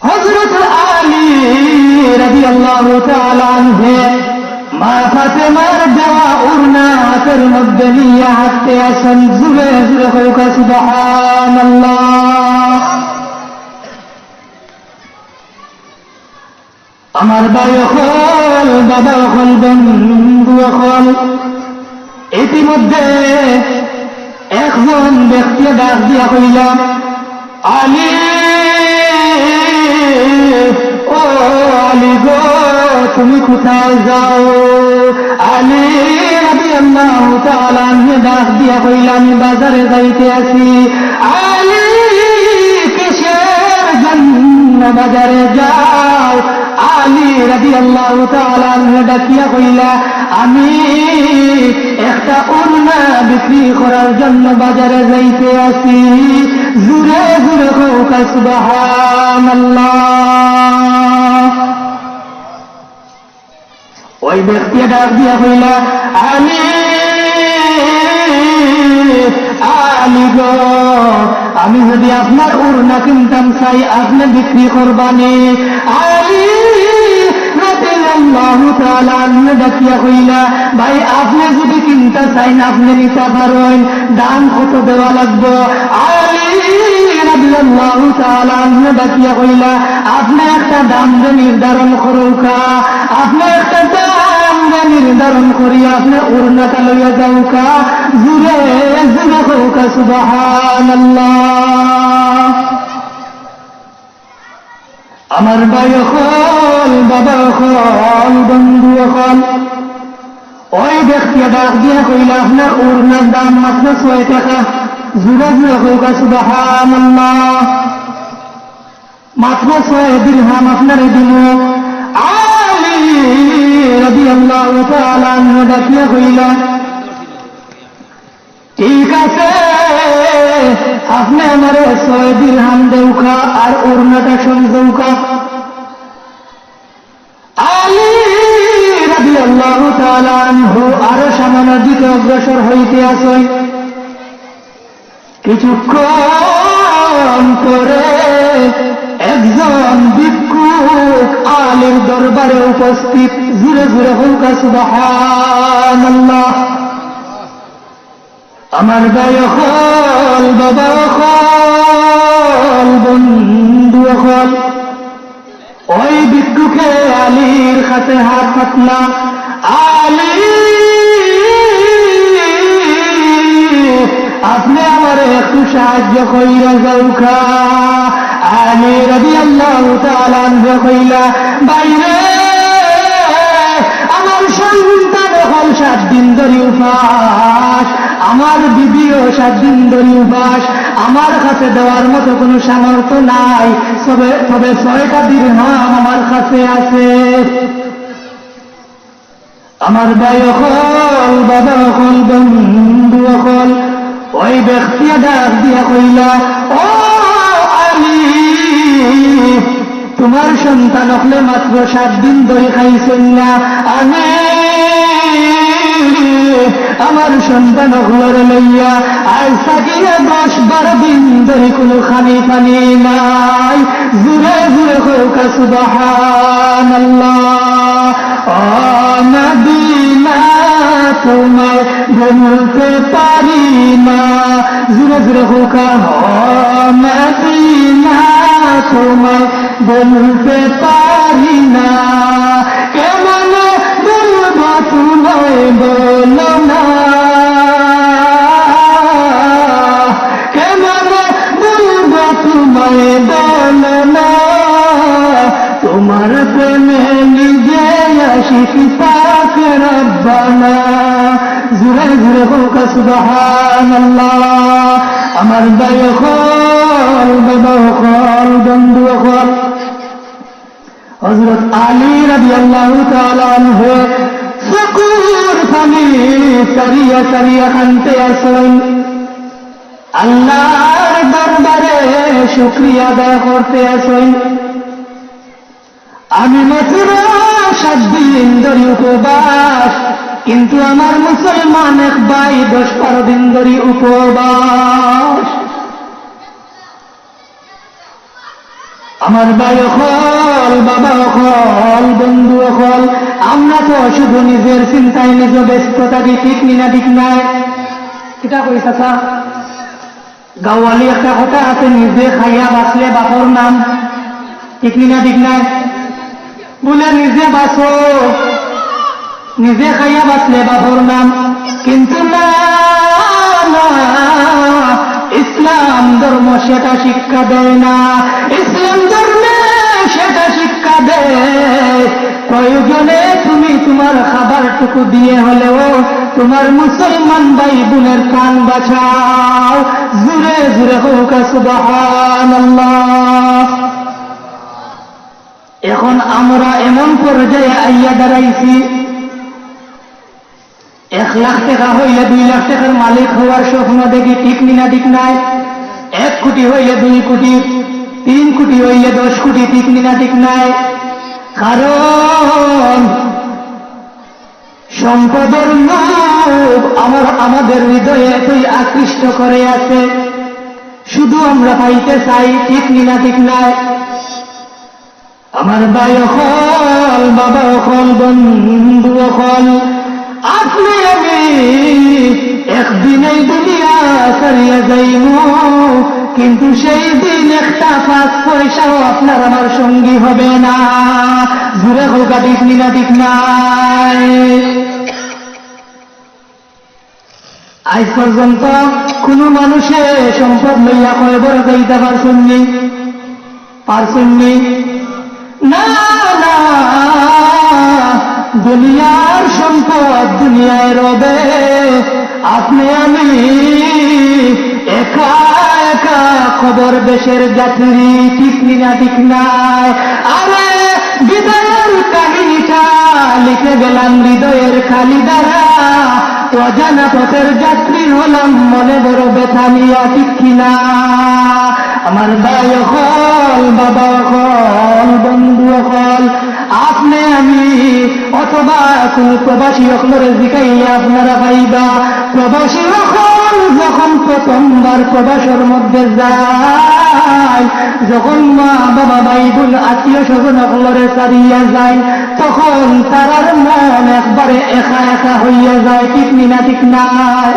হযরত আলী রাদিয়াল্লাহু তাআলা আনহু মা ফাতেমার দেওয়া ওড়না হাতের মধ্যে নিয়ে হাঁটতে আসেন। জুড়ে জুড়ে হোক সুবহানাল্লাহ। আমার ভাই হল, বাবা হল, বন্ধু হল, ইতিমধ্যে একজন ব্যক্তি ডাক দিয়া হইলাম, আলী, ও আলী গো, তুমি কোথায় যাও? আলী রাদিয়াল্লাহু তাআলা আনহু ডাক দিয়া হইলাম, বাজারে যাইতে আছি। আলী, কিসের জন্য বাজারে যাও? আলী রাদিয়াল্লাহু তাআলা আনহু ডাকিয়া কইলা, আমি একটা ওড়না বিক্রি করার জন্য বাজারে যাইতে আছি। জুরে জুরে হোক সুবহানাল্লাহ। ওই ব্যক্তি ডাক দিয়া কইলা, আলী, আলী গো, আমি যদি আপনার ওড়না কিনতাম চাই, আপনি বিক্রি করবানি? আলী রাদিয়াল্লাহু তাআলা আনহু ডাকিয়া কইলা, ভাই, আপনি যদি কিনতে চাইন আপনি নিতে পারেন, দাম কত দেওয়া লাগবে? আলী রাদিয়াল্লাহু তাআলা আনহু ডাকিয়া কইলা, আপনি একটা দাম নির্ধারণ করুকা, আপনি একটা দাম নির্ধারণ করি আপনি ওড়নাটা লইয়া যাওকা। জুরে জুরে হোক সুবহানাল্লাহ। আমার ভাই হল, বাবা হল, বন্ধু হল, ওই ব্যক্তি ডাক দিয়া কইলা, আপনার ওড়নার দাম মাত্র 6 টাকা। জুরে জুরে হোক সুবহানাল্লাহ। মাত্র 6 দিরহাম আপনারে দিল। আলী রাদিয়াল্লাহু তাআলা আনহু ডাকিয়া কইলা, ঠিক আছে, আপনি আমারে 6 দিরহাম দেউকা আর ওড়নাটা সংযৌকা। আলী রাদিয়াল্লাহু তাআলা আনহু আরো সামনের দিকে অগ্রসর হইতে আসেন। কিছুক্ষণ পরে একজন ভিক্ষুক আলীর দরবারে উপস্থিত। জুরে জুরে হোক সুবহানাল্লাহ। আমার ভাই হল, বাবা হল, বন্ধু হল, ওই ভিক্ষুকে আলীর কাছে হাত পাতলা, আলী, আপনি আমার একটু সাহায্য কইরা যাওকা। আলী রাদিয়াল্লাহু তাআলা আনহু কইলা, বাইরে আমার সন্তান হল 7 দিন ধরে উপাস, আমার বিবিও 7 দিন ধরে উপাস, আমার কাছে দেওয়ার মতো কোনো সামর্থ্য নাই, তবে 6টা দিরহাম আমার কাছে আছে। আমার ভাই হল, বাবা হল, বন্ধু হল, ওই ব্যক্তি ডাক দিয়া কইলা, ও আলী, তোমার সন্তান হলে মাত্র 7 দিন ধরে খাইছেন না, আমি আমার সন্তান হলরে লইয়া আজ থাকিয়া 10-12 দিন ধরে কোনো খানি পানি নাই। জুরে জুরে হোক সুবহানাল্লাহ। ও মদিনা, তোমায় ভুলতে পারি না। জুরে জুরে হোক, ও মদিনা, তোমায় ভুলতে পারি না। কেমন বলবো তোমায় বলো না, কেমন বলবো তোমায় বলো না, তোমার প্রেমে নিজে আশিক পাক রব্বানা। জুরে জুরে হোক সুবহানাল্লাহ। আমার ভাই হল, বাবা হল, বন্ধু হল, হযরত আলী রাদিয়াল্লাহু তাআলা আনহু চকুর পানি সারিয়া সারিয়া কাঁদতে আসেন। আল্লাহর দরবারে শুকরিয়া আদায় করতে আসেন। আমি মাত্র 7 দিন ধরে উপবাস, কিন্তু আমার মুসলমান এক ভাই 10-12 দিন ধরে উপবাস। আমার ভাই হল, বাবা হল, বন্ধু হল, আমরা তো শুধু নিজের চিন্তায় নিজ ব্যস্ত থাকি, ঠিক না ঠিক নাই? কিটা কই চাচা? গাওয়ালি একটা কথা আছে, নিজে খাইয়া বাঁচলে বাপর নাম, ঠিক না ঠিক নাই? বলে নিজে বাঁচো, নিজে খাইয়া বাঁচলে বাপর নাম, কিন্তু না, ইসলাম ধর্ম সেটা শিক্ষা দেয় না। ইসলাম ধর্মে সেটা শিক্ষা দেয় প্রয়োজনে তুমি তোমার খাবারটুকু দিয়ে হলেও তোমার মুসলমান ভাই বোনের প্রাণ বাঁচাও। জুড়ে জুড়ে হোক সুবহানাল্লাহ। এখন আমরা এমন পর্যায়ে আইয়া দাঁড়াইছি, 1 লাখ টাকা হইলে 2 লাখ টাকার মালিক হওয়ার স্বপ্ন দেখি, ঠিক না ঠিক নাই? 1 কোটি হইলে 2 কোটি, 3 কোটি হইলে 10 কোটি, ঠিক না ঠিক নাই? কারণ সম্পদের লোভ আমাদের হৃদয়ে এতই আকৃষ্ট করে আছে, শুধু আমরা পাইতে চাই, ঠিক না ঠিক নাই? আমার ভাই হল, বাবা হল, বন্ধু হল, আপনি আমি একদিন এই দুনিয়া ছাড়িয়া যাইব, কিন্তু সেই দিন একটা 5 পয়সাও আপনার আমার সঙ্গী হবে না। জুড়ে হোক ঠিক না ঠিক নাই? আজ পর্যন্ত কোন মানুষে সম্পদ লইয়া কয় বড় যাইতে পারছেননি? পারছেননি? না না, দুনিয়ার সম্পদ দুনিয়ায় রবে, আপনি আমি একা একা খবর দেশের যাত্রী, ঠিক না ঠিক নাই? আরে বিদায়ের কাহিনীটা লিখে গেলাম হৃদয়ের খালি দ্বারা, অজানা পথের যাত্রী হলাম মনে বড় ব্যথা নিয়া, ঠিক কিনা? আমার ভাই হল, বাবা হল, বন্ধু হল, আপনি আমি অথবা কোন প্রবাসী হলরে জিকাইলে আপনারা পাইবা, প্রবাসী হল যখন প্রথমবার প্রবাসের মধ্যে যায়, যখন মা বাবা ভাই বোন আত্মীয় স্বজন হলরে ছাড়িয়া যায়, তখন তারার মন একবারে একা একা হইয়া যায়, ঠিক না ঠিক নাই?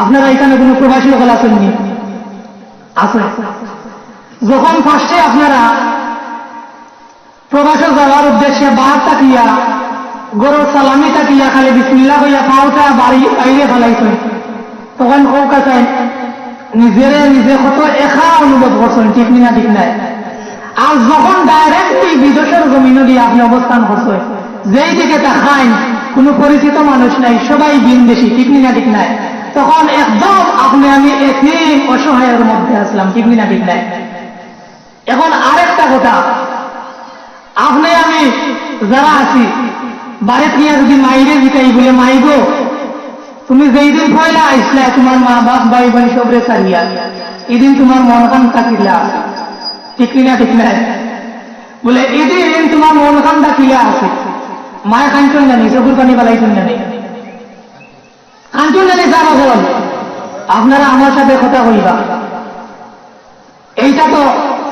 আপনারা এখানে কোন প্রবাসী হল আছেননি? আছে। যখন ফার্স্টে আপনারা প্রবাসে যাওয়ার উদ্দেশ্যে বাহার তাকিয়া, গরুর সালামি তাকিয়া খালি বিসমিল্লাহ হইয়া পাওটা বাড়ি বাইরে ফেলাইছেন, তখন কৌকা চাই নিজেরে নিজে কত একা অনুভব করছেন, ঠিক না ঠিক নাই? আর যখন ডাইরেক্টলি বিদেশের জমিনে দিয়ে আপনি অবস্থান করছেন, যেই দিকে তাকান কোনো পরিচিত মানুষ নাই, সবাই বিনদেশি, ঠিক না ঠিক নাই? তখন একদম আপনি আমি এতিম অসহায়ের মধ্যে আসলাম, ঠিক না ঠিক নাই? এখন আরেকটা কথা, আপনি আমি যারা আছি বাড়ি থেকে যদি মাইরে জিকাই বলে, মাইব তুমি যেই দিন পয়লা আসলা তোমার মা বাপ ভাই বোন সবরে ছাড়িয়া, এদিন তোমার মন কান থাকিলা, ঠিক না ঠিক নাই? বলে এদিন তোমার মন কান থাকিলা আছে, মায়ে কাঞ্চন জানি, চকুর পানি পালাইছেন জানি, কাঞ্চন জানি যারা বল, আপনারা আমার সাথে কথা কইবা। এইটা তো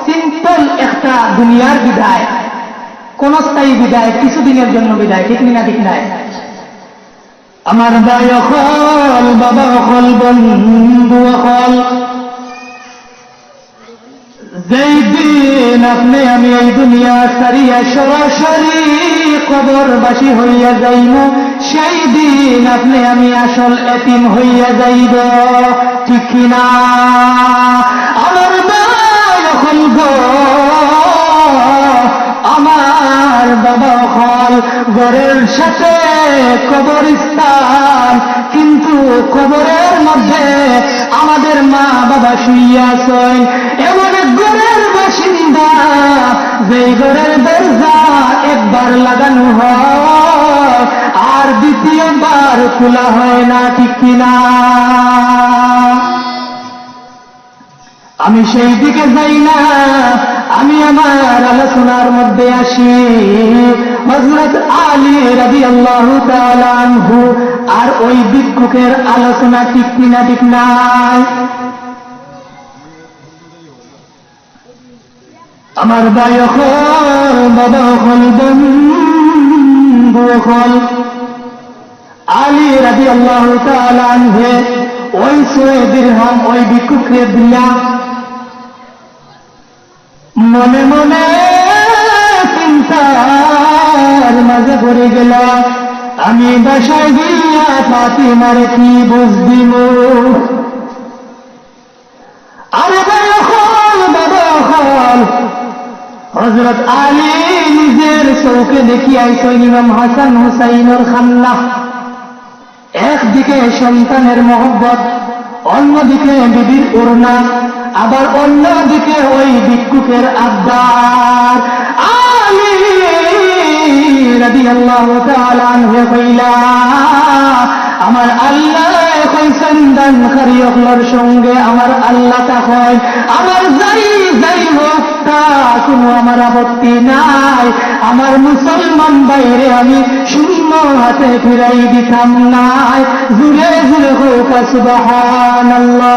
সিম্পল একটা দুনিয়ার বিদায়, কোন স্থায়ী বিদায়, কিছুদিনের জন্য বিদায়, ঠিক না ঠিক নাই? আমার ভাই হল, বাবা হল, বন্ধু হল, যেই দিন আপনি আমি এই দুনিয়া ছাড়িয়া সরাসরি কবরবাসী হইয়া যাইব, সেই দিন আপনি আমি আসল এতিম হইয়া যাইব, ঠিক কিনা? আমার ভাই হল গো, আমার বাবা হল, ঘরের সাথে কবরস্থান, কিন্তু কবরের মধ্যে আমাদের মা বাবা শুইয়াছেন, এমন এক ঘরের বাসিন্দা যেই ঘরের দরজা একবার লাগানো হয় আর দ্বিতীয়বার খোলা হয় না, ঠিক কিনা? আমি সেই দিকে যাই না, আমি আমার আলোচনার মধ্যে আসি হযরত আলী রাদিয়াল্লাহু তাআলা আনহু আর ওই ভিক্ষুকের আলোচনা, ঠিক কিনা ঠিক নাই? আমার ভাই হল, বাবা হল, বন্ধু হল, আলী রাদিয়াল্লাহু তাআলা আনহু ওই 6 দিরহাম ওই ভিক্ষুককে দিয়া মনে মনে চিন্তার মাঝে পড়ে গেল, আমি বাসায় গিয়া ফাতিমার কি বুঝ দিব। আরে ভাই হল, বাবা হল, হযরত আলী নিজের চোখে দেখি আইসেন ইমাম হাসান হুসাইনের খান্না। একদিকে সন্তানের মহব্বত, অন্যদিকে বিবির করুণা, আবার অন্যদিকে ওই ভিক্ষুকের আবদার। আলী রাদিয়াল্লাহু তাআলা আনহু কইলা, আমার আল্লাহ কইছেন দানকারীর সঙ্গে আমার আল্লাহ তাকয়, আমার যাই যাই হোক তা কোনো আমার আপত্তি নাই, আমার মুসলমান বাইরে আমি শূন্য হাতে ফিরাই দিতাম নাই। জুড়ে জুড়ে হোক সুবহানাল্লাহ।